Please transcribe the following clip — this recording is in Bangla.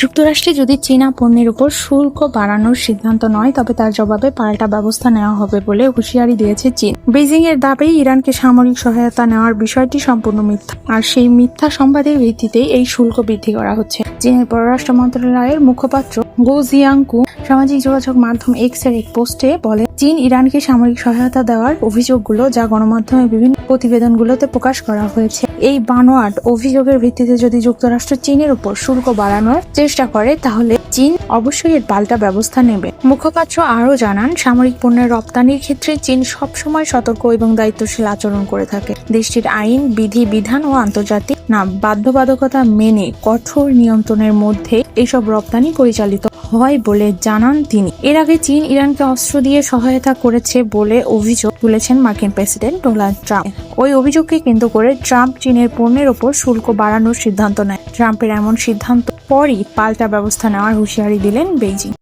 যুক্তরাষ্ট্রে যদি চীনা পণ্যের উপর শুল্ক বাড়ানোর সিদ্ধান্ত নয় তবে তার জবাবে পাল্টা ব্যবস্থা নেওয়া হবে বলে হুঁশিয়ারি দিয়েছে চীন। বেইজিং এর দাবি ইরানকে সামরিক সহায়তা নেওয়ার বিষয়টি সম্পূর্ণ মিথ্যা, আর সেই মিথ্যা সংবাদের ভিত্তিতেই এই শুল্ক বৃদ্ধি করা হচ্ছে। চীনের পররাষ্ট্র মন্ত্রণালয়ের মুখপাত্র গো জিয়াংকু সামাজিক যোগাযোগ মাধ্যম এক্স এর এক পোস্টে বলে, চীন ইরানকে সামরিক সহায়তা দেওয়ার অভিযোগগুলো যা গণমাধ্যমে বিভিন্ন প্রতিবেদনগুলোতে প্রকাশ করা হয়েছে, এই বানোয়াট অভিযোগের ভিত্তিতে যদি যুক্তরাষ্ট্র চীনের উপর শুল্ক বাড়ানোর চেষ্টা করে তাহলে চীন অবশ্যই এর পাল্টা ব্যবস্থা নেবে। মুখপাত্র আরও জানান, সামরিক পণ্যের রপ্তানির ক্ষেত্রে চীন সবসময় সতর্ক এবং দায়িত্বশীল আচরণ করে থাকে। দেশটির আইন, বিধান ও আন্তর্জাতিক বাধ্যবাধকতা মেনে কঠোর নিয়ন্ত্রণের মধ্যে এইসব রপ্তানি পরিচালিত হয় বলে জানান তিনি। এর আগে চীন ইরানকে অস্ত্র দিয়ে সহায়তা করেছে বলে অভিযোগ তুলেছেন মার্কিন প্রেসিডেন্ট ডোনাল্ড ট্রাম্প। ওই অভিযোগকে কেন্দ্র করে ট্রাম্প চীনের পণ্যের ওপর শুল্ক বাড়ানোর সিদ্ধান্ত নেয়। ট্রাম্পের এমন সিদ্ধান্ত পরই পাল্টা ব্যবস্থা নেওয়ার হুঁশিয়ারি দিলেন বেইজিং।